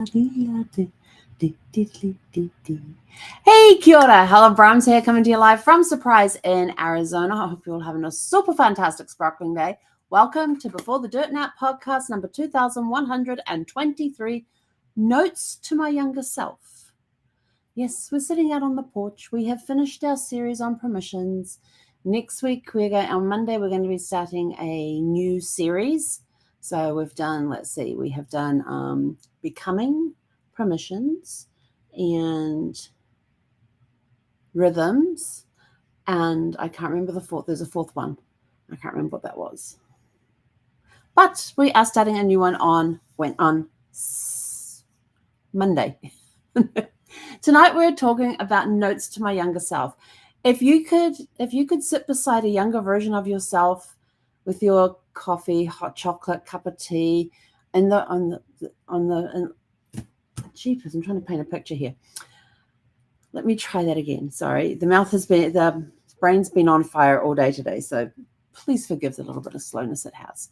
Hey, kia ora. Helen Brahms here, coming to you live from Surprise in Arizona. I hope you're all having a super fantastic sparkling day. Welcome to Before the Dirt Nap podcast number 2123, Notes to My Younger Self. Yes, we're sitting out on the porch. We have finished our series on permissions. Next week, on Monday, we're going to be starting a new series. So we've done, we have done Becoming, Permissions, and Rhythms, and I can't remember the fourth. There's a fourth one. I can't remember what that was. But we are starting a new one on Monday. Tonight we're talking about notes to my younger self. If you could sit beside a younger version of yourself with your coffee, hot chocolate, cup of tea, jeepers, I'm trying to paint a picture here. Let me try that again. Sorry, the brain's been on fire all day today, so please forgive the little bit of slowness it has.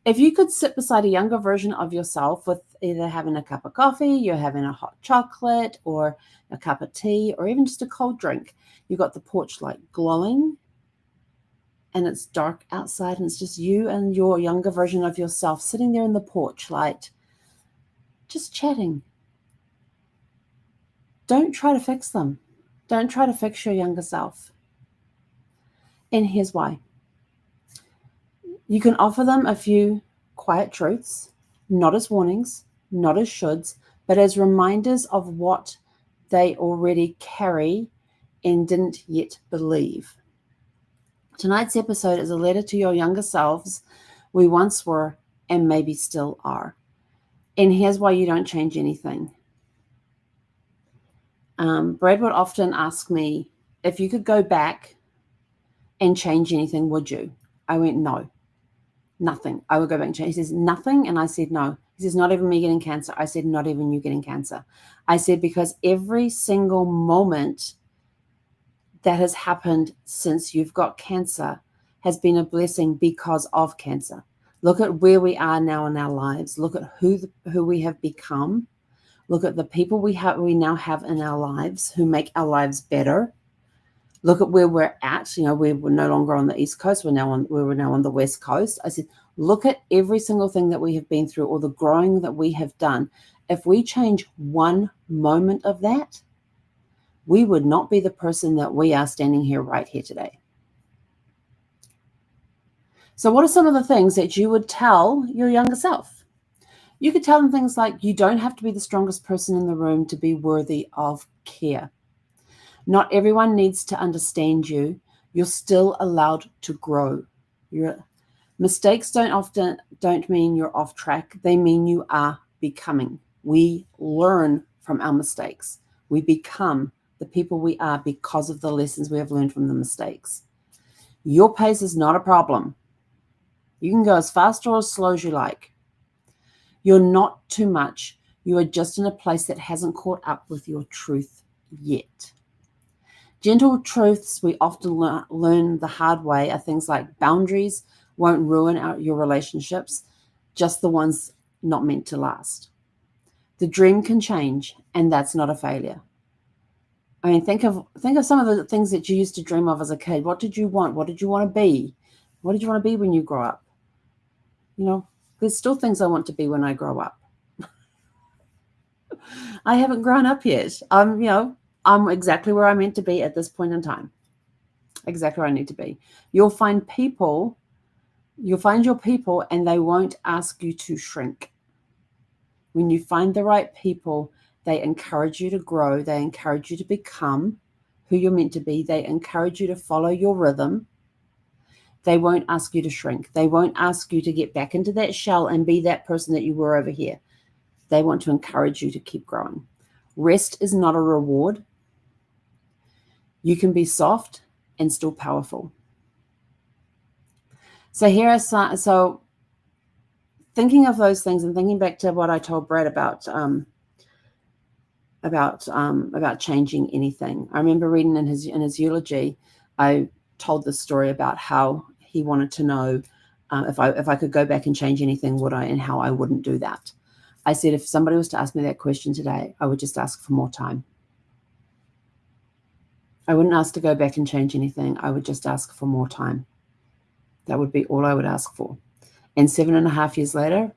If you could sit beside a younger version of yourself with either having a cup of coffee, you're having a hot chocolate, or a cup of tea, or even just a cold drink, you've got the porch light glowing, and it's dark outside, and it's just you and your younger version of yourself sitting there in the porch light, just chatting. Don't try to fix them. Don't try to fix your younger self. And here's why. You can offer them a few quiet truths, not as warnings, not as shoulds, but as reminders of what they already carry and didn't yet believe. Tonight's episode is a letter to your younger selves we once were and maybe still are. And here's why you don't change anything. Brad would often ask me, if you could go back and change anything, would you? I went, no, nothing. I would go back and change. He says, nothing? And I said, no. He says, not even me getting cancer. I said, not even you getting cancer. I said, because every single moment that has happened since you've got cancer has been a blessing because of cancer. Look at where we are now in our lives. Look at who we have become. Look at the people we now have in our lives who make our lives better. Look at where we're at. We're no longer on the East Coast. We're now on the West Coast. I said, look at every single thing that we have been through, or the growing that we have done. If we change one moment of that, we would not be the person that we are standing here right here today. So what are some of the things that you would tell your younger self? You could tell them things like, you don't have to be the strongest person in the room to be worthy of care. Not everyone needs to understand you. You're still allowed to grow. Your mistakes don't mean you're off track. They mean you are becoming. We learn from our mistakes. We become the people we are because of the lessons we have learned from the mistakes. Your pace is not a problem. You can go as fast or as slow as you like. You're not too much. You are just in a place that hasn't caught up with your truth yet. Gentle truths we often learn the hard way are things like boundaries won't ruin your relationships, just the ones not meant to last. The dream can change, and that's not a failure. I mean, think of some of the things that you used to dream of as a kid. What did you want? What did you want to be? What did you want to be when you grow up? There's still things I want to be when I grow up. I haven't grown up yet. I'm exactly where I'm meant to be at this point in time. Exactly where I need to be. You'll find your people, and they won't ask you to shrink. When you find the right people, they encourage you to grow. They encourage you to become who you're meant to be. They encourage you to follow your rhythm. They won't ask you to shrink. They won't ask you to get back into that shell and be that person that you were over here. They want to encourage you to keep growing. Rest is not a reward. You can be soft and still powerful. So thinking of those things and thinking back to what I told Brad about changing anything. I remember reading in his eulogy, I told this story about how he wanted to know if I could go back and change anything, would I, and how I wouldn't do that. I said, if somebody was to ask me that question today, I would just ask for more time. I wouldn't ask to go back and change anything. I would just ask for more time. That would be all I would ask for. And 7.5 years later,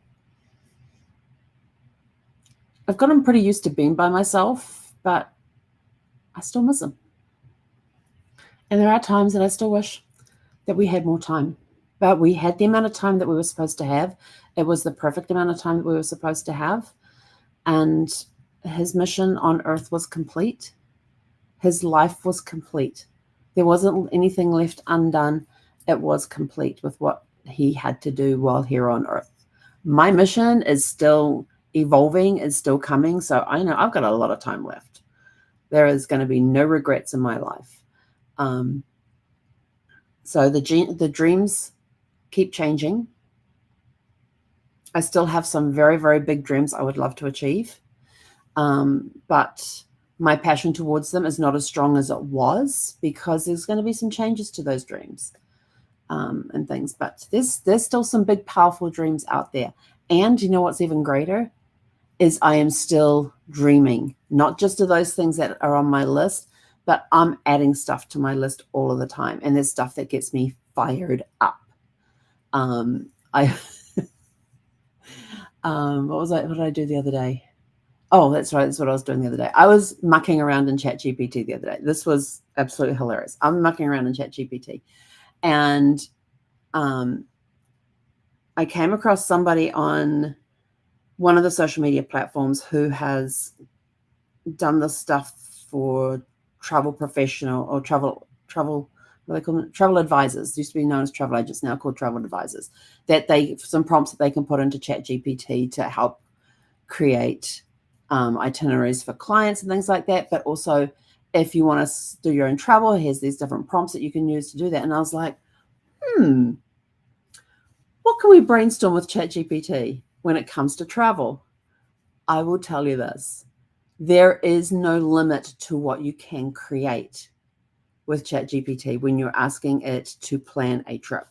I've gotten pretty used to being by myself, but I still miss them. And there are times that I still wish that we had more time. But we had the amount of time that we were supposed to have. It was the perfect amount of time that we were supposed to have. And his mission on earth was complete. His life was complete. There wasn't anything left undone. It was complete with what he had to do while here on earth. My mission is still evolving, is still coming. So I know I've got a lot of time left. There is going to be no regrets in my life. So the dreams keep changing. I still have some very, very big dreams I would love to achieve. But my passion towards them is not as strong as it was, because there's going to be some changes to those dreams and things. But there's still some big, powerful dreams out there. And you know what's even greater is I am still dreaming, not just of those things that are on my list, but I'm adding stuff to my list all of the time. And there's stuff that gets me fired up. What did I do the other day? Oh, that's right. That's what I was doing the other day. I was mucking around in ChatGPT the other day. This was absolutely hilarious. I'm mucking around in ChatGPT. And I came across somebody on one of the social media platforms who has done this stuff for travel professional or travel, what do they call them? Travel advisors. Used to be known as travel agents, now called travel advisors. That some prompts that they can put into ChatGPT to help create itineraries for clients and things like that. But also, if you want to do your own travel, here's these different prompts that you can use to do that. And I was like, what can we brainstorm with ChatGPT when it comes to travel? I will tell you this. There is no limit to what you can create with ChatGPT when you're asking it to plan a trip.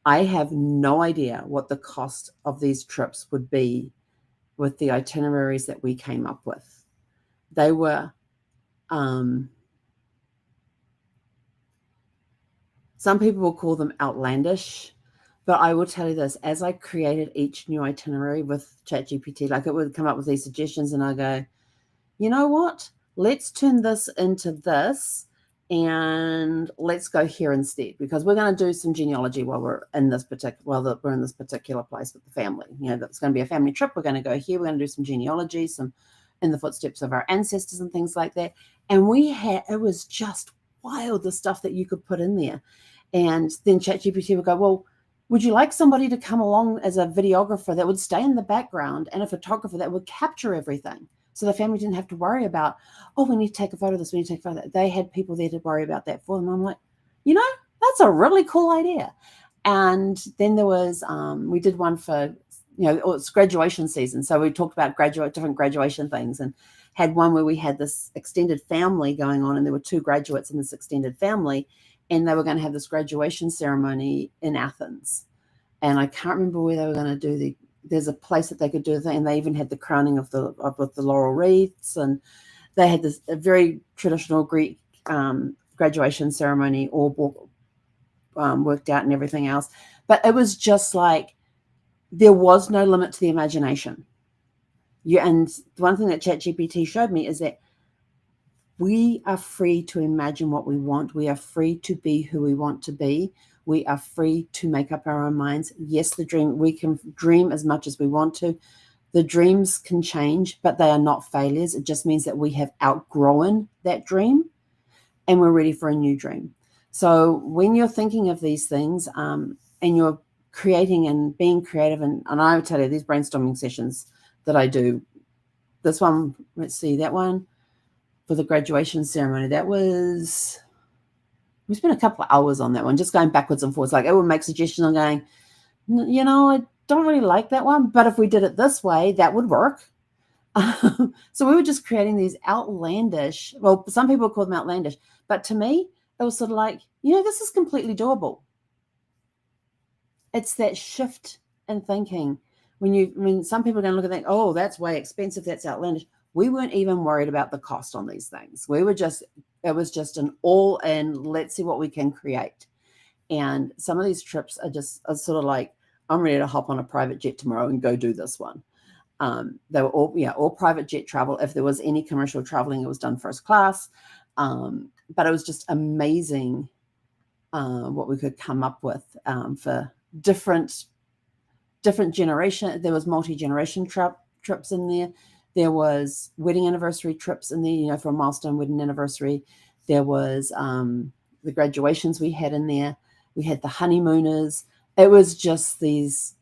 I have no idea what the cost of these trips would be with the itineraries that we came up with. They were, some people will call them outlandish, but I will tell you this, as I created each new itinerary with ChatGPT, like it would come up with these suggestions and I go, you know what? Let's turn this into this and let's go here instead, because we're going to do some genealogy while we're in this particular place with the family. You know, that's going to be a family trip. We're going to go here. We're going to do some genealogy, some in the footsteps of our ancestors and things like that. And it was just wild, the stuff that you could put in there. And then ChatGPT would go, well, would you like somebody to come along as a videographer that would stay in the background and a photographer that would capture everything? So the family didn't have to worry about, oh, we need to take a photo of this, we need to take a photo of that. They had people there to worry about that for them. I'm like, that's a really cool idea. And then there was, we did one for, it's graduation season. So we talked about different graduation things, and had one where we had this extended family going on, and there were 2 graduates in this extended family, and they were going to have this graduation ceremony in Athens. And I can't remember where they were going to do there's a place that they could do the thing, and they even had the crowning with the laurel wreaths, and they had this a very traditional Greek graduation ceremony all worked out and everything else. But it was just like there was no limit to the imagination. And one thing that ChatGPT showed me is that we are free to imagine what we want. We are free to be who we want to be. We are free to make up our own minds. Yes, we can dream as much as we want to. The dreams can change, but they are not failures. It just means that we have outgrown that dream and we're ready for a new dream. So when you're thinking of these things and you're creating and being creative, and I would tell you these brainstorming sessions that I do, this one, let's see, that one for the graduation ceremony, we spent a couple of hours on that one, just going backwards and forwards. Like it would make suggestions on going, I don't really like that one, but if we did it this way, that would work. So we were just creating these outlandish, well, some people call them outlandish, but to me, it was sort of like, this is completely doable. It's that shift in thinking some people are going to look and think, oh, that's way expensive, that's outlandish. We weren't even worried about the cost on these things. It was just an all in, let's see what we can create. And some of these trips are sort of like, I'm ready to hop on a private jet tomorrow and go do this one. They were all private jet travel. If there was any commercial traveling, it was done first class. But it was just amazing what we could come up with for different generation. There was multi-generation trips in there. There was wedding anniversary trips in there, for a milestone wedding anniversary. There was the graduations we had in there. We had the honeymooners. It was just these,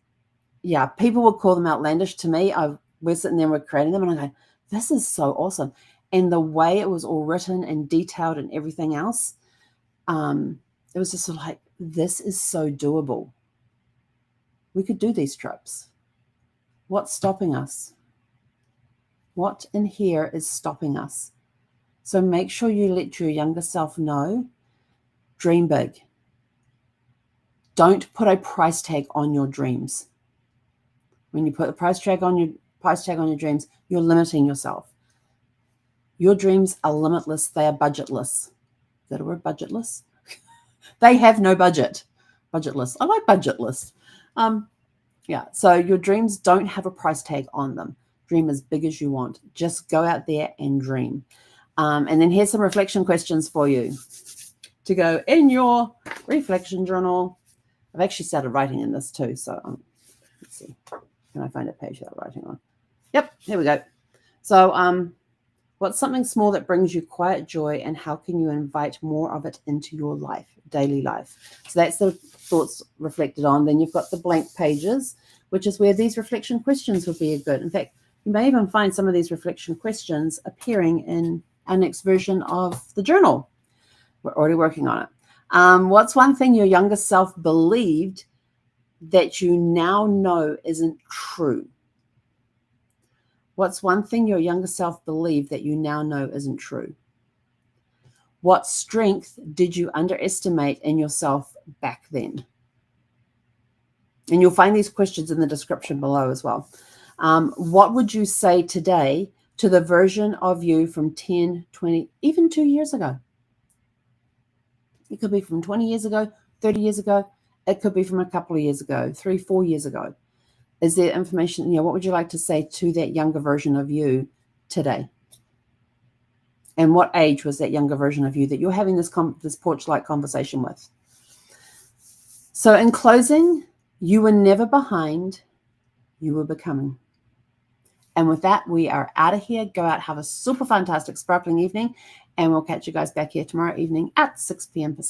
people would call them outlandish to me. We're sitting there, we're creating them, and I go, this is so awesome. And the way it was all written and detailed and everything else, it was just sort of like, this is so doable. We could do these trips. What's stopping us? What in here is stopping us? So make sure you let your younger self know, dream big. Don't put a price tag on your dreams. When you put a price tag on your dreams, you're limiting yourself. Your dreams are limitless. They are budgetless. Is that a word, budgetless? They have no budget. Budgetless. I like budgetless. So your dreams don't have a price tag on them. Dream as big as you want. Just go out there and dream. And then here's some reflection questions for you to go in your reflection journal. I've actually started writing in this too. So let's see. Can I find a page that I'm writing on? Yep, here we go. So what's something small that brings you quiet joy, and how can you invite more of it into your life, daily life? So that's the thoughts reflected on. Then you've got the blank pages, which is where these reflection questions would be good. In fact, you may even find some of these reflection questions appearing in our next version of the journal. We're already working on it. What's one thing your younger self believed that you now know isn't true? What's one thing your younger self believed that you now know isn't true? What strength did you underestimate in yourself back then? And you'll find these questions in the description below as well. What would you say today to the version of you from 10, 20, even 2 years ago? It could be from 20 years ago, 30 years ago. It could be from a couple of years ago, 3, 4 years ago. Is there information, what would you like to say to that younger version of you today? And what age was that younger version of you that you're having this porch-like conversation with? So in closing, you were never behind, you were becoming. And with that, we are out of here. Go out, have a super fantastic, sparkling evening, and we'll catch you guys back here tomorrow evening at 6 p.m. Pacific.